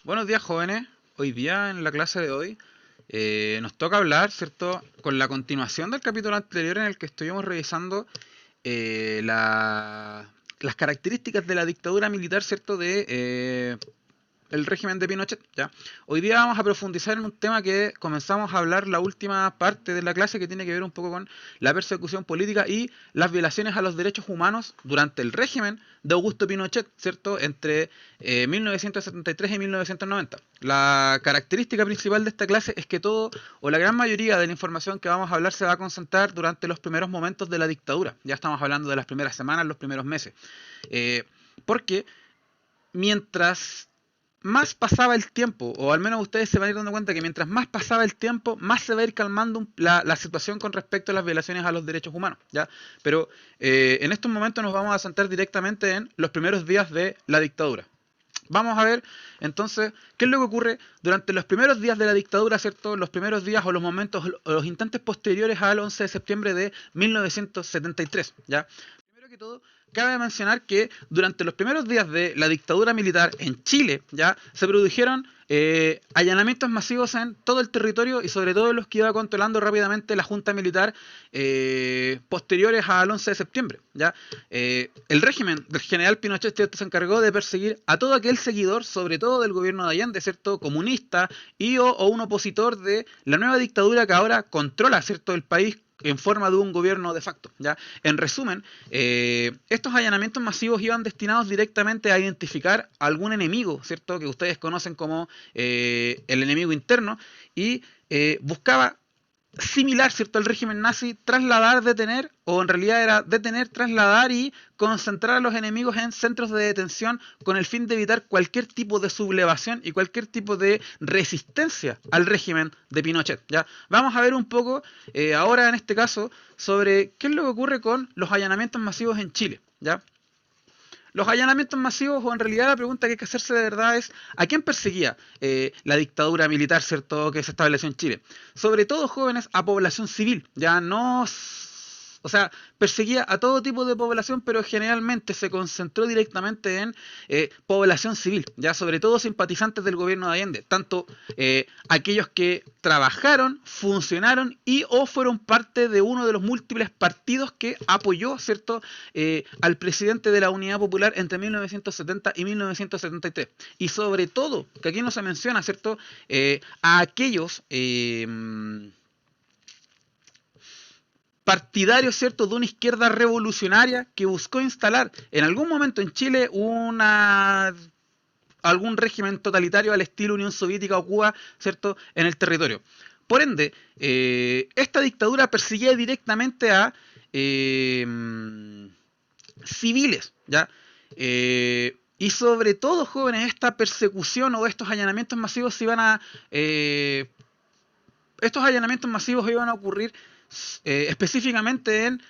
Buenos días, jóvenes. Hoy día, en la clase de hoy, nos toca hablar, ¿cierto?, con la continuación del capítulo anterior en el que estuvimos revisando las características de la dictadura militar, ¿cierto?, de el régimen de Pinochet, ¿ya? Hoy día vamos a profundizar en un tema que comenzamos a hablar la última parte de la clase, que tiene que ver un poco con la persecución política y las violaciones a los derechos humanos durante el régimen de Augusto Pinochet, ¿cierto?, entre 1973 y 1990. La característica principal de esta clase es que todo o la gran mayoría de la información que vamos a hablar se va a concentrar durante los primeros momentos de la dictadura. Ya estamos hablando de las primeras semanas, los primeros meses. Porque mientras más pasaba el tiempo, o al menos ustedes se van a ir dando cuenta que mientras más pasaba el tiempo, más se va a ir calmando la situación con respecto a las violaciones a los derechos humanos, ¿ya? Pero en estos momentos nos vamos a centrar directamente en los primeros días de la dictadura. Vamos a ver entonces qué es lo que ocurre durante los primeros días de la dictadura, ¿cierto? Los primeros días o los momentos o los instantes posteriores al 11 de septiembre de 1973, ¿ya? Primero que todo, cabe mencionar que durante los primeros días de la dictadura militar en Chile, ya se produjeron allanamientos masivos en todo el territorio y sobre todo los que iba controlando rápidamente la junta militar posteriores al 11 de septiembre. ¿Ya? El régimen del general Pinochet, ¿cierto?, se encargó de perseguir a todo aquel seguidor, sobre todo del gobierno de Allende, ¿cierto?, comunista o un opositor de la nueva dictadura que ahora controla, ¿cierto?, el país en forma de un gobierno de facto. ¿Ya? En resumen, estos allanamientos masivos iban destinados directamente a identificar a algún enemigo, ¿cierto?, que ustedes conocen como el enemigo interno, y buscaba similar, ¿cierto?, al régimen nazi, trasladar, detener, o en realidad era detener, trasladar y concentrar a los enemigos en centros de detención con el fin de evitar cualquier tipo de sublevación y cualquier tipo de resistencia al régimen de Pinochet. ¿Ya? Vamos a ver un poco ahora en este caso sobre qué es lo que ocurre con los allanamientos masivos en Chile. ¿Ya? Los allanamientos masivos, o en realidad la pregunta que hay que hacerse de verdad es ¿a quién perseguía la dictadura militar, cierto, que se estableció en Chile? Sobre todo, jóvenes, a población civil. Ya no... O sea, perseguía a todo tipo de población, pero generalmente se concentró directamente en población civil, ya sobre todo simpatizantes del gobierno de Allende, tanto aquellos que trabajaron, funcionaron y o fueron parte de uno de los múltiples partidos que apoyó, ¿cierto?, al presidente de la Unidad Popular entre 1970 y 1973. Y sobre todo, que aquí no se menciona, ¿cierto?, a aquellos partidarios, ¿cierto?, de una izquierda revolucionaria que buscó instalar en algún momento en Chile algún régimen totalitario al estilo Unión Soviética o Cuba, ¿cierto?, en el territorio. Por ende, esta dictadura perseguía directamente a civiles, ¿ya? Y sobre todo, jóvenes, esta persecución o estos allanamientos masivos iban a... estos allanamientos masivos iban a ocurrir específicamente en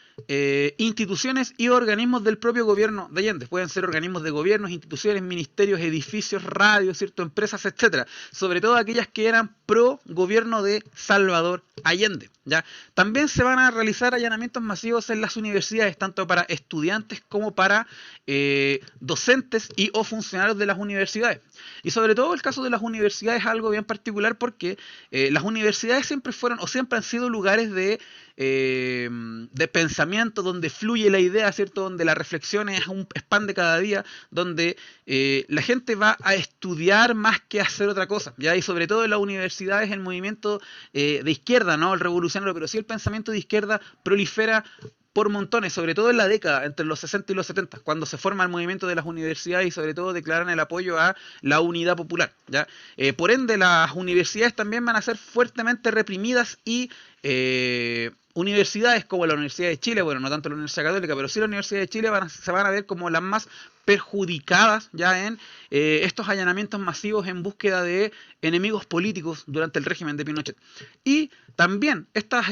instituciones y organismos del propio gobierno de Allende. Pueden ser organismos de gobiernos, instituciones, ministerios, edificios, radios, ¿cierto?, empresas, etcétera. Sobre todo aquellas que eran pro gobierno de Salvador Allende. ¿Ya? También se van a realizar allanamientos masivos en las universidades, tanto para estudiantes como para docentes y o funcionarios de las universidades. Y sobre todo el caso de las universidades es algo bien particular porque las universidades siempre fueron o siempre han sido lugares de pensamiento, donde fluye la idea, ¿cierto?, donde la reflexión es un pan de cada día, donde la gente va a estudiar más que a hacer otra cosa, ¿ya? Y sobre todo en las universidades el movimiento de izquierda, no el revolucionario, pero sí el pensamiento de izquierda prolifera por montones, sobre todo en la década entre los 60 y los 70, cuando se forma el movimiento de las universidades y sobre todo declaran el apoyo a la unidad popular. ¿Ya? Por ende, las universidades también van a ser fuertemente reprimidas y universidades como la Universidad de Chile, bueno, no tanto la Universidad Católica, pero sí la Universidad de Chile se van a ver como las más perjudicadas ya en estos allanamientos masivos en búsqueda de enemigos políticos durante el régimen de Pinochet. Y también estas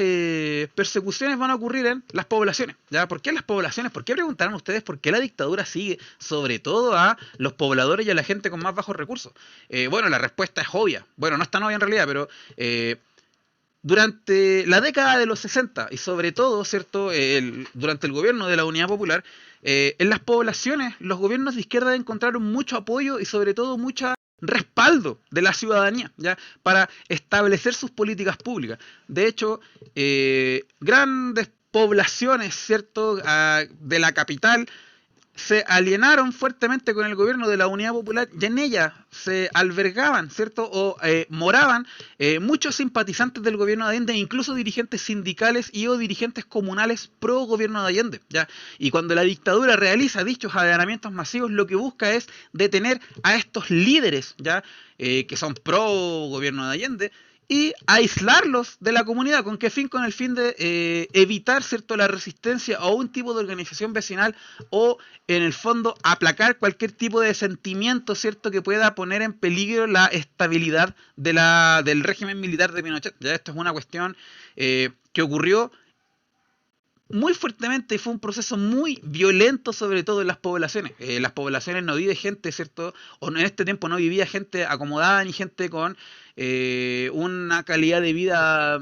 persecuciones van a ocurrir en las poblaciones. ¿Ya? ¿Por qué las poblaciones? ¿Por qué preguntarán ustedes por qué la dictadura sigue sobre todo a los pobladores y a la gente con más bajos recursos? Bueno, la respuesta es obvia. Bueno, no es tan obvia en realidad, pero durante la década de los 60 y sobre todo, ¿cierto?, durante el gobierno de la Unidad Popular, en las poblaciones los gobiernos de izquierda encontraron mucho apoyo y sobre todo mucha respaldo de la ciudadanía, ¿ya? Para establecer sus políticas públicas. De hecho, grandes poblaciones, ¿cierto?, de la capital se alienaron fuertemente con el gobierno de la Unidad Popular y en ella se albergaban, ¿cierto? O moraban muchos simpatizantes del gobierno de Allende, incluso dirigentes sindicales y o dirigentes comunales pro gobierno de Allende, ¿ya? Y cuando la dictadura realiza dichos allanamientos masivos, lo que busca es detener a estos líderes, ¿ya? Que son pro gobierno de Allende, y aislarlos de la comunidad. ¿Con qué fin? Con el fin de evitar, ¿cierto?, la resistencia a un tipo de organización vecinal o, en el fondo, aplacar cualquier tipo de sentimiento, ¿cierto?, que pueda poner en peligro la estabilidad del régimen militar de Pinochet. Ya esto es una cuestión que ocurrió muy fuertemente y fue un proceso muy violento, sobre todo en las poblaciones. Las poblaciones no vive gente, ¿cierto? O en este tiempo no vivía gente acomodada ni gente con una calidad de vida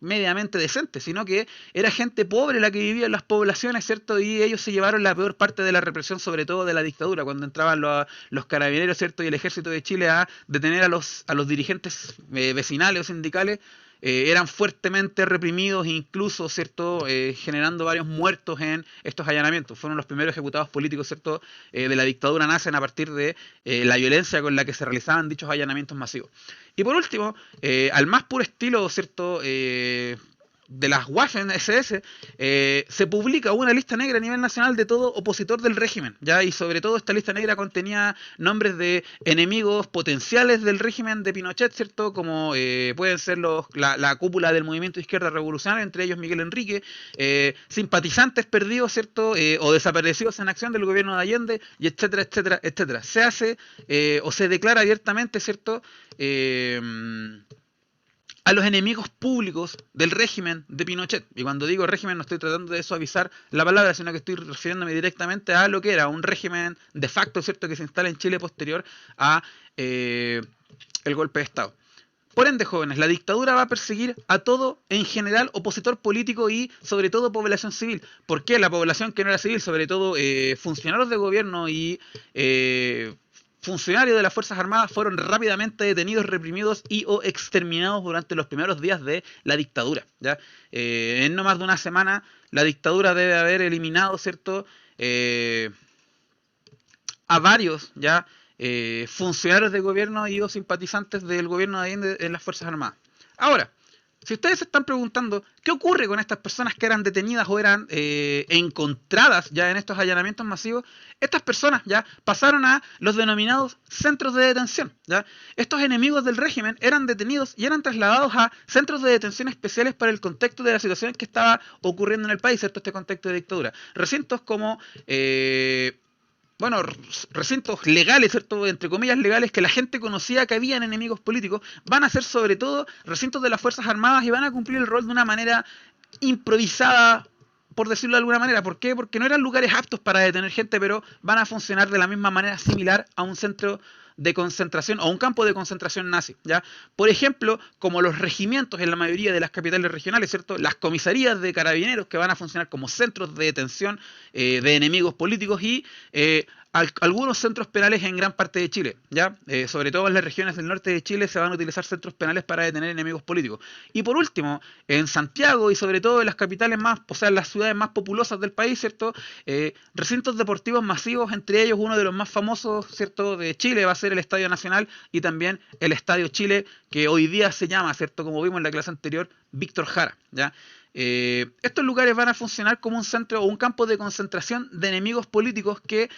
mediamente decente, sino que era gente pobre la que vivía en las poblaciones, ¿cierto? Y ellos se llevaron la peor parte de la represión, sobre todo de la dictadura, cuando entraban los carabineros, ¿cierto? Y el ejército de Chile a detener a los dirigentes vecinales o sindicales. Eran fuertemente reprimidos, incluso, ¿cierto?, generando varios muertos en estos allanamientos. Fueron los primeros ejecutados políticos, ¿cierto?, de la dictadura, nacen a partir de la violencia con la que se realizaban dichos allanamientos masivos. Y por último, al más puro estilo, ¿cierto?, de las Waffen SS, se publica una lista negra a nivel nacional de todo opositor del régimen, ¿ya? Y sobre todo esta lista negra contenía nombres de enemigos potenciales del régimen de Pinochet, ¿cierto? Como pueden ser la cúpula del movimiento de izquierda revolucionaria, entre ellos Miguel Enrique, simpatizantes perdidos, ¿cierto? O desaparecidos en acción del gobierno de Allende, y etcétera, etcétera, etcétera. Se hace o se declara abiertamente, ¿cierto?, a los enemigos públicos del régimen de Pinochet. Y cuando digo régimen no estoy tratando de suavizar la palabra, sino que estoy refiriéndome directamente a lo que era un régimen de facto, ¿cierto?, que se instala en Chile posterior a el golpe de Estado. Por ende, jóvenes, la dictadura va a perseguir a todo, en general, opositor político y, sobre todo, población civil. ¿Por qué? La población que no era civil, sobre todo funcionarios de gobierno y funcionarios de las Fuerzas Armadas, fueron rápidamente detenidos, reprimidos y o exterminados durante los primeros días de la dictadura, ¿ya? En no más de una semana, la dictadura debe haber eliminado, ¿cierto?, a varios, ¿ya?, funcionarios de gobierno y o simpatizantes del gobierno de Allende en las Fuerzas Armadas. Ahora, si ustedes se están preguntando qué ocurre con estas personas que eran detenidas o eran encontradas ya en estos allanamientos masivos, estas personas ya pasaron a los denominados centros de detención, ¿ya? Estos enemigos del régimen eran detenidos y eran trasladados a centros de detención especiales para el contexto de la situación que estaba ocurriendo en el país, ¿cierto? Este contexto de dictadura. Recintos como recintos legales, ¿cierto?, entre comillas legales, que la gente conocía que habían enemigos políticos, van a ser sobre todo recintos de las Fuerzas Armadas y van a cumplir el rol de una manera improvisada, por decirlo de alguna manera. ¿Por qué? Porque no eran lugares aptos para detener gente, pero van a funcionar de la misma manera similar a un centro de concentración o un campo de concentración nazi, ¿ya? Por ejemplo, como los regimientos en la mayoría de las capitales regionales, ¿cierto?, las comisarías de carabineros que van a funcionar como centros de detención de enemigos políticos y algunos centros penales en gran parte de Chile, ¿ya? Sobre todo en las regiones del norte de Chile se van a utilizar centros penales para detener enemigos políticos. Y por último, en Santiago y sobre todo en las capitales más, o sea, en las ciudades más populosas del país, ¿cierto?, recintos deportivos masivos, entre ellos uno de los más famosos, ¿cierto?, de Chile va a ser el Estadio Nacional y también el Estadio Chile, que hoy día se llama, ¿cierto?, como vimos en la clase anterior, Víctor Jara, ¿ya? Estos lugares van a funcionar como un centro o un campo de concentración de enemigos políticos que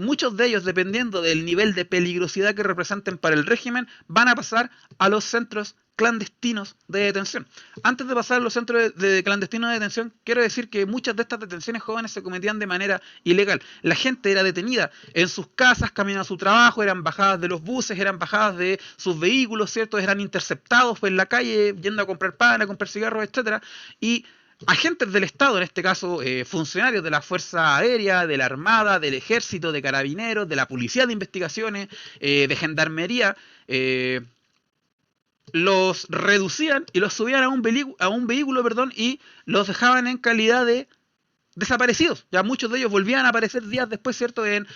muchos de ellos, dependiendo del nivel de peligrosidad que representen para el régimen, van a pasar a los centros clandestinos de detención. Antes de pasar a los centros de clandestinos de detención, quiero decir que muchas de estas detenciones jóvenes se cometían de manera ilegal. La gente era detenida en sus casas, camino a su trabajo, eran bajadas de los buses, eran bajadas de sus vehículos, ¿cierto? Eran interceptados en la calle, yendo a comprar pan, a comprar cigarros, etcétera. Y agentes del Estado, en este caso funcionarios de la Fuerza Aérea, de la Armada, del Ejército, de Carabineros, de la Policía de Investigaciones, de Gendarmería, los reducían y los subían a un vehículo, y los dejaban en calidad de desaparecidos. Ya muchos de ellos volvían a aparecer días después, ¿cierto? En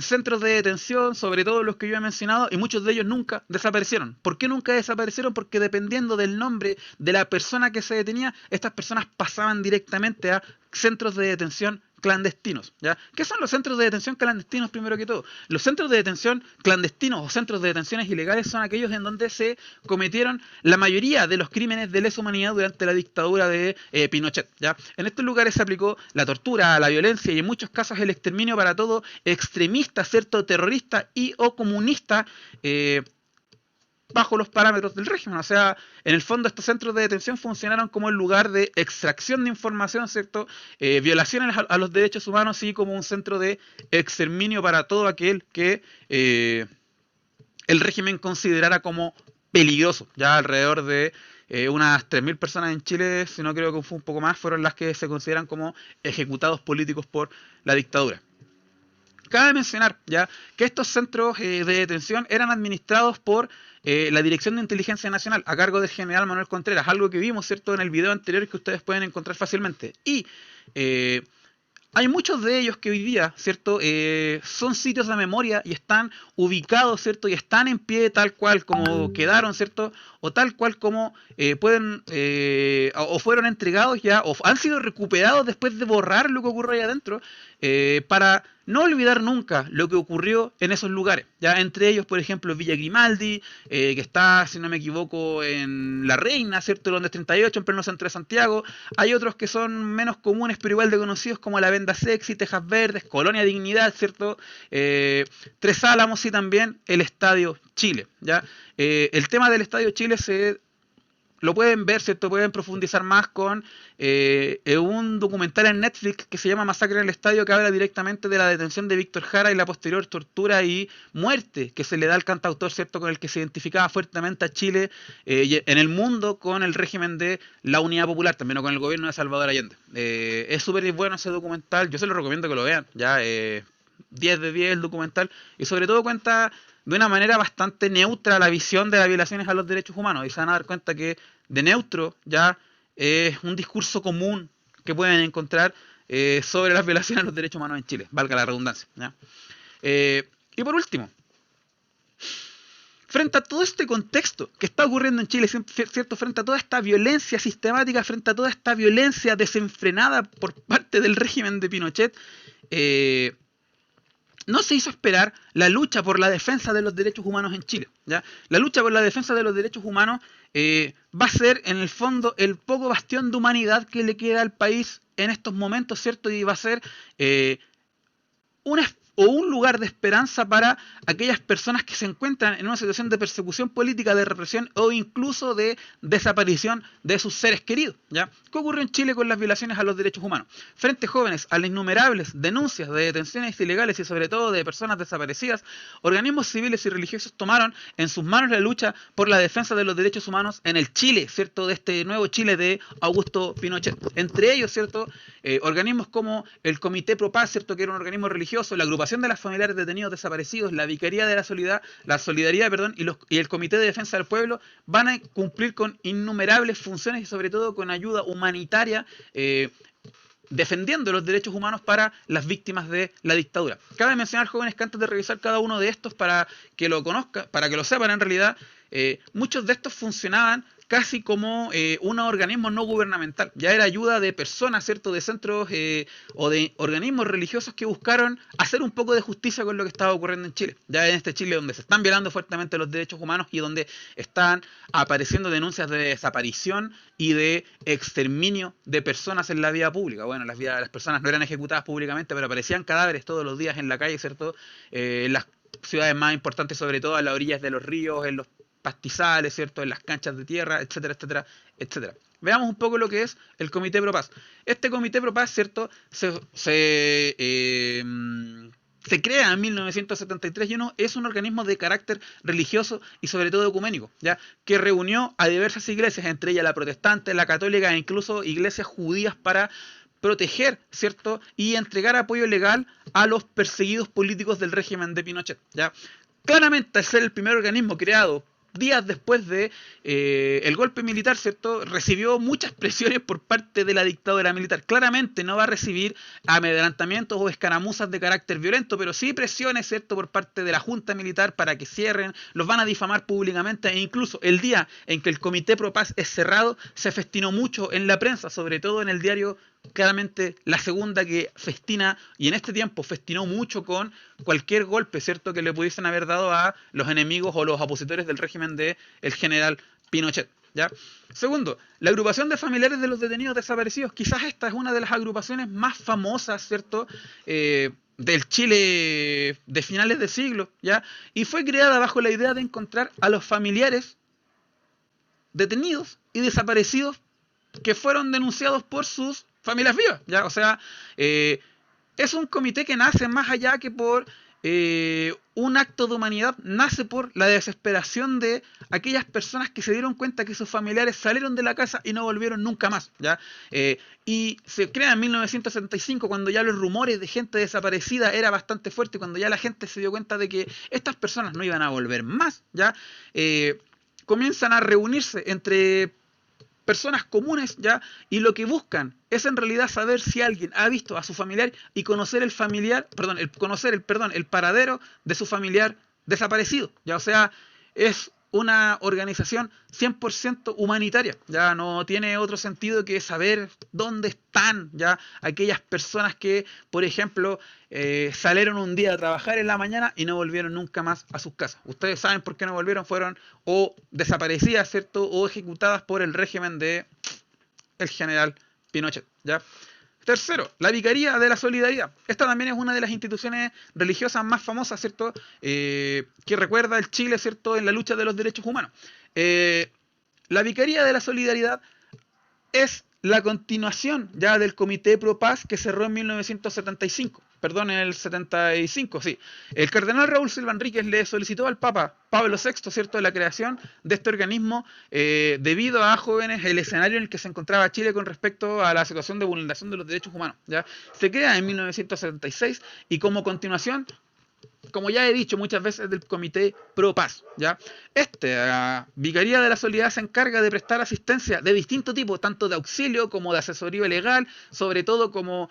centros de detención, sobre todo los que yo he mencionado, y muchos de ellos nunca desaparecieron. ¿Por qué nunca desaparecieron? Porque dependiendo del nombre de la persona que se detenía, estas personas pasaban directamente a centros de detención clandestinos, ¿ya? ¿Qué son los centros de detención clandestinos primero que todo? Los centros de detención clandestinos o centros de detenciones ilegales son aquellos en donde se cometieron la mayoría de los crímenes de lesa humanidad durante la dictadura de Pinochet, ¿ya? En estos lugares se aplicó la tortura, la violencia y en muchos casos el exterminio para todo extremista, ¿cierto? Terrorista y o comunista bajo los parámetros del régimen. O sea, en el fondo estos centros de detención funcionaron como el lugar de extracción de información, ¿cierto? Violaciones a los derechos humanos y como un centro de exterminio para todo aquel que el régimen considerara como peligroso. Ya alrededor de unas 3.000 personas en Chile, si no creo que fue un poco más, fueron las que se consideran como ejecutados políticos por la dictadura. Cabe mencionar ya que estos centros de detención eran administrados por la Dirección de Inteligencia Nacional a cargo del general Manuel Contreras, algo que vimos, ¿cierto?, en el video anterior que ustedes pueden encontrar fácilmente. Y hay muchos de ellos que hoy día, ¿cierto?, son sitios de memoria y están ubicados, ¿cierto?, y están en pie tal cual como quedaron, ¿cierto?, o tal cual como pueden, o fueron entregados ya, o han sido recuperados después de borrar lo que ocurrió ahí adentro, para no olvidar nunca lo que ocurrió en esos lugares. Ya entre ellos, por ejemplo, Villa Grimaldi, que está, si no me equivoco, en La Reina, ¿cierto?, Londres 38, en pleno centro de Santiago. Hay otros que son menos comunes, pero igual de conocidos, como La Venda Sexy, Tejas Verdes, Colonia Dignidad, ¿cierto? Tres Álamos y también el Estadio Chile, ¿ya? El tema del Estadio Chile lo pueden ver, ¿cierto? Pueden profundizar más con un documental en Netflix que se llama Masacre en el Estadio, que habla directamente de la detención de Víctor Jara y la posterior tortura y muerte que se le da al cantautor, ¿cierto?, con el que se identificaba fuertemente a Chile y en el mundo con el régimen de la Unidad Popular, también con el gobierno de Salvador Allende. Es súper bueno ese documental, yo se lo recomiendo que lo vean, ya 10 de 10 el documental, y sobre todo cuenta de una manera bastante neutra la visión de las violaciones a los derechos humanos, y se van a dar cuenta que de neutro ya es un discurso común que pueden encontrar sobre las violaciones a los derechos humanos en Chile, valga la redundancia, ¿ya? Y por último, frente a todo este contexto que está ocurriendo en Chile, ¿cierto?, frente a toda esta violencia sistemática, frente a toda esta violencia desenfrenada por parte del régimen de Pinochet, no se hizo esperar la lucha por la defensa de los derechos humanos en Chile, ¿ya? La lucha por la defensa de los derechos humanos va a ser, en el fondo, el poco bastión de humanidad que le queda al país en estos momentos, ¿cierto? Y va a ser un lugar de esperanza para aquellas personas que se encuentran en una situación de persecución política, de represión o incluso de desaparición de sus seres queridos, ¿ya? ¿Qué ocurrió en Chile con las violaciones a los derechos humanos? Frente jóvenes a las innumerables denuncias de detenciones ilegales y sobre todo de personas desaparecidas, organismos civiles y religiosos tomaron en sus manos la lucha por la defensa de los derechos humanos en el Chile, ¿cierto?, de este nuevo Chile de Augusto Pinochet. Entre ellos, ¿cierto?, organismos como el Comité Pro Paz, ¿cierto?, que era un organismo religioso, la agrupación de las familiares detenidos desaparecidos, la Vicaría de la Solidaridad, y el Comité de Defensa del Pueblo van a cumplir con innumerables funciones y sobre todo con ayuda humanitaria, defendiendo los derechos humanos para las víctimas de la dictadura. Cabe mencionar, jóvenes, que antes de revisar cada uno de estos, para que lo conozcan, para que lo sepan en realidad, muchos de estos funcionaban casi como un organismo no gubernamental. Ya era ayuda de personas, ¿cierto?, de centros o de organismos religiosos que buscaron hacer un poco de justicia con lo que estaba ocurriendo en Chile. Ya en este Chile donde se están violando fuertemente los derechos humanos y donde están apareciendo denuncias de desaparición y de exterminio de personas en la vía pública. Bueno, las personas no eran ejecutadas públicamente, pero aparecían cadáveres todos los días en la calle, ¿cierto?, en las ciudades más importantes, sobre todo a las orillas de los ríos, en los pastizales, ¿cierto?, en las canchas de tierra, etcétera, etcétera, etcétera. Veamos un poco lo que es el Comité Pro Paz. Este Comité Pro Paz, ¿cierto?, se crea en 1973 y es un organismo de carácter religioso y sobre todo ecuménico, ¿ya?, que reunió a diversas iglesias, entre ellas la protestante, la católica e incluso iglesias judías, para proteger, ¿cierto?, y entregar apoyo legal a los perseguidos políticos del régimen de Pinochet, ¿ya? Claramente, al ser el primer organismo creado días después de el golpe militar, ¿cierto? Recibió muchas presiones por parte de la dictadura militar. Claramente no va a recibir amedrentamientos o escaramuzas de carácter violento, pero sí presiones, ¿cierto? Por parte de la junta militar para que cierren, los van a difamar públicamente, e incluso el día en que el Comité Pro Paz es cerrado, se festinó mucho en la prensa, sobre todo en el diario claramente La Segunda, que festina, y en este tiempo festinó mucho con cualquier golpe, ¿cierto?, que le pudiesen haber dado a los enemigos o los opositores del régimen del general Pinochet, ¿ya? Segundo, la agrupación de familiares de los detenidos desaparecidos. Quizás esta es una de las agrupaciones más famosas, ¿cierto?, del Chile de finales de siglo, ¿ya? Y fue creada bajo la idea de encontrar a los familiares detenidos y desaparecidos que fueron denunciados por sus familias vivas, ¿ya? O sea, es un comité que nace más allá que por un acto de humanidad, nace por la desesperación de aquellas personas que se dieron cuenta que sus familiares salieron de la casa y no volvieron nunca más, ¿ya? Y se crea en 1975, cuando ya los rumores de gente desaparecida era bastante fuerte, cuando ya la gente se dio cuenta de que estas personas no iban a volver más, ¿ya? Comienzan a reunirse entre personas comunes, ¿ya? Y lo que buscan es en realidad saber si alguien ha visto a su familiar y conocer el familiar, perdón, el paradero de su familiar desaparecido, ¿ya? O sea, es una organización 100% humanitaria, ya no tiene otro sentido que saber dónde están, ya, aquellas personas que, por ejemplo, salieron un día a trabajar en la mañana y no volvieron nunca más a sus casas. Ustedes saben por qué no volvieron, fueron o desaparecidas, ¿cierto?, o ejecutadas por el régimen de el general Pinochet, ¿ya? Tercero, la Vicaría de la Solidaridad. Esta también es una de las instituciones religiosas más famosas, ¿cierto?, que recuerda el Chile, ¿cierto?, en la lucha de los derechos humanos. La Vicaría de la Solidaridad es la continuación ya del Comité Pro Paz que cerró en 1975. Perdón, en el 75, sí. El cardenal Raúl Silva Enríquez le solicitó al Papa Pablo VI, ¿cierto?, la creación de este organismo debido a, jóvenes, el escenario en el que se encontraba Chile con respecto a la situación de vulneración de los derechos humanos, ¿ya? Se crea en 1976 y como continuación, como ya he dicho muchas veces, del Comité Pro Paz, ¿ya? La Vicaría de la Solidaridad se encarga de prestar asistencia de distinto tipo, tanto de auxilio como de asesoría legal, sobre todo como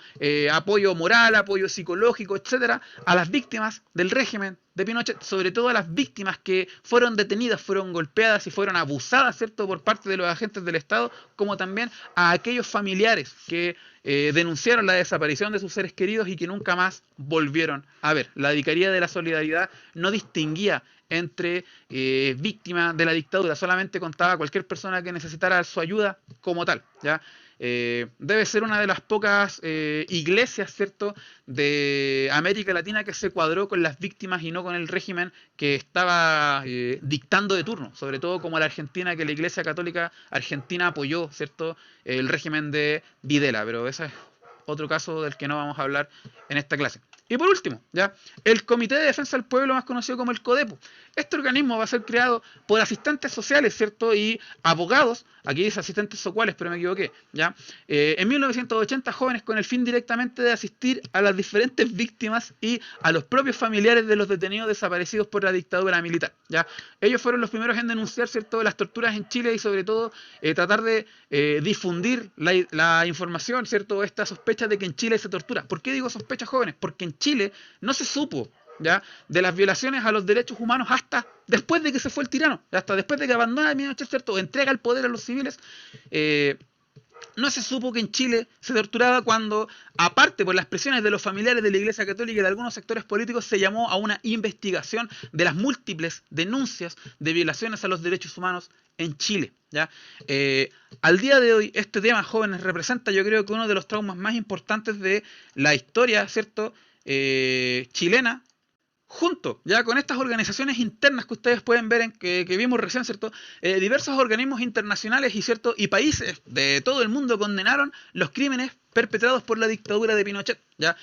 apoyo moral, apoyo psicológico, etcétera, a las víctimas del régimen de Pinochet, sobre todo a las víctimas que fueron detenidas, fueron golpeadas y fueron abusadas, ¿cierto?, por parte de los agentes del Estado, como también a aquellos familiares que denunciaron la desaparición de sus seres queridos y que nunca más volvieron a ver. La Vicaría de la Solidaridad no distinguía entre víctimas de la dictadura, solamente contaba a cualquier persona que necesitara su ayuda como tal, ¿ya? Debe ser una de las pocas iglesias, ¿cierto?, de América Latina que se cuadró con las víctimas y no con el régimen que estaba dictando de turno, sobre todo como la Argentina, que la Iglesia Católica Argentina apoyó, ¿cierto?, el régimen de Videla, pero ese es otro caso del que no vamos a hablar en esta clase. Y por último, ¿ya?, el Comité de Defensa del Pueblo, más conocido como el CODEPU. Este organismo va a ser creado por asistentes sociales, ¿cierto?, y abogados. Aquí dice asistentes sociales, pero me equivoqué, ¿ya? En 1980, jóvenes con el fin directamente de asistir a las diferentes víctimas y a los propios familiares de los detenidos desaparecidos por la dictadura militar, ¿ya? Ellos fueron los primeros en denunciar, ¿cierto?, las torturas en Chile y sobre todo tratar de difundir la información, ¿cierto?, esta sospecha de que en Chile se tortura. ¿Por qué digo sospecha, jóvenes? Porque en Chile no se supo, ¿ya?, de las violaciones a los derechos humanos hasta después de que se fue el tirano, hasta después de que abandona Pinochet, ¿cierto?, entrega el poder a los civiles. No se supo que en Chile se torturaba cuando, aparte por las presiones de los familiares de la Iglesia Católica y de algunos sectores políticos, se llamó a una investigación de las múltiples denuncias de violaciones a los derechos humanos en Chile, ¿ya? Al día de hoy, este tema, jóvenes, representa, yo creo, que uno de los traumas más importantes de la historia, ¿cierto?, chilena, junto ya con estas organizaciones internas que ustedes pueden ver que vimos recién, ¿cierto? Diversos organismos internacionales y, ¿cierto?, y países de todo el mundo condenaron los crímenes perpetrados por la dictadura de Pinochet, ¿ya?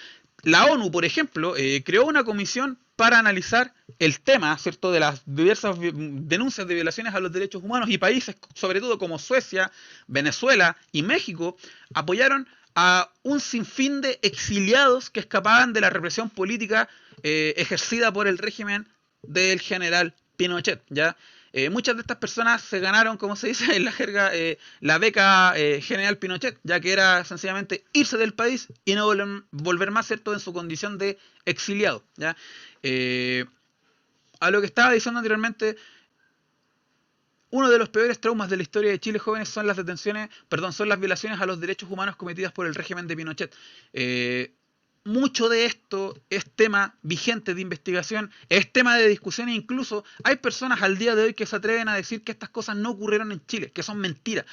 La ONU, por ejemplo, creó una comisión para analizar el tema, ¿cierto?, de las diversas denuncias de violaciones a los derechos humanos, y países, sobre todo como Suecia, Venezuela y México, apoyaron a un sinfín de exiliados que escapaban de la represión política ejercida por el régimen del general Pinochet, ¿ya? Muchas de estas personas se ganaron, como se dice en la jerga, la beca General Pinochet, ya que era sencillamente irse del país y no volver más, ¿cierto?, en su condición de exiliado, ¿ya? A lo que estaba diciendo anteriormente, uno de los peores traumas de la historia de Chile, jóvenes, son las detenciones, perdón, son las violaciones a los derechos humanos cometidas por el régimen de Pinochet. Mucho de esto es tema vigente de investigación, es tema de discusión e incluso hay personas al día de hoy que se atreven a decir que estas cosas no ocurrieron en Chile, que son mentiras.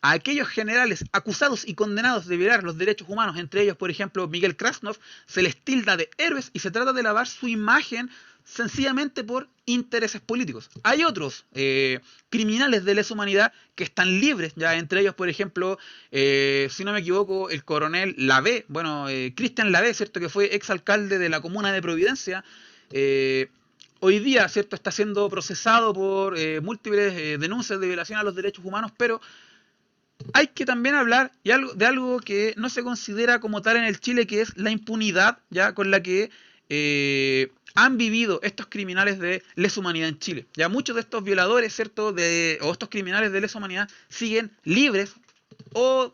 A aquellos generales acusados y condenados de violar los derechos humanos, entre ellos, por ejemplo, Miguel Krasnov, se les tilda de héroes y se trata de lavar su imagen sencillamente por intereses políticos. Hay otros criminales de lesa humanidad que están libres, ya entre ellos, por ejemplo, si no me equivoco, el coronel Lavé, bueno, Cristian Lavé, ¿cierto?, que fue exalcalde de la comuna de Providencia. Hoy día, ¿cierto?, está siendo procesado por múltiples denuncias de violación a los derechos humanos, pero hay que también hablar de algo que no se considera como tal en el Chile, que es la impunidad, ya, con la que han vivido estos criminales de lesa humanidad en Chile. Ya muchos de estos violadores, ¿cierto?, o estos criminales de lesa humanidad siguen libres o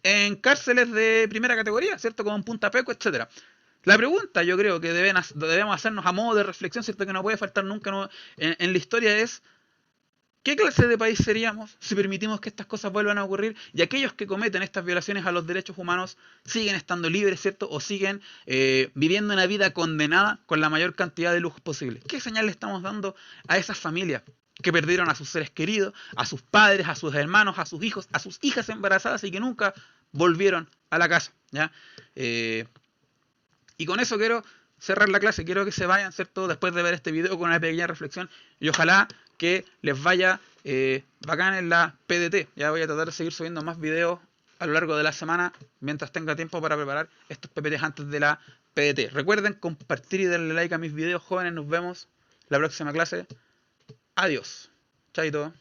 en cárceles de primera categoría, ¿cierto?, como en Punta Peco, etcétera. La pregunta, yo creo que debemos hacernos a modo de reflexión, ¿cierto?, que no puede faltar nunca en la historia es: ¿qué clase de país seríamos si permitimos que estas cosas vuelvan a ocurrir y aquellos que cometen estas violaciones a los derechos humanos siguen estando libres, ¿cierto?, o siguen viviendo una vida condenada con la mayor cantidad de lujos posible? ¿Qué señal le estamos dando a esas familias que perdieron a sus seres queridos, a sus padres, a sus hermanos, a sus hijos, a sus hijas embarazadas y que nunca volvieron a la casa? ¿Ya? Y con eso quiero cerrar la clase. Quiero que se vayan, ¿cierto?, después de ver este video, con una pequeña reflexión y ojalá que les vaya bacán en la PDT. Ya voy a tratar de seguir subiendo más videos a lo largo de la semana mientras tenga tiempo para preparar estos PPTs antes de la PDT. Recuerden compartir y darle like a mis videos, jóvenes. Nos vemos la próxima clase. Adiós. Chaito.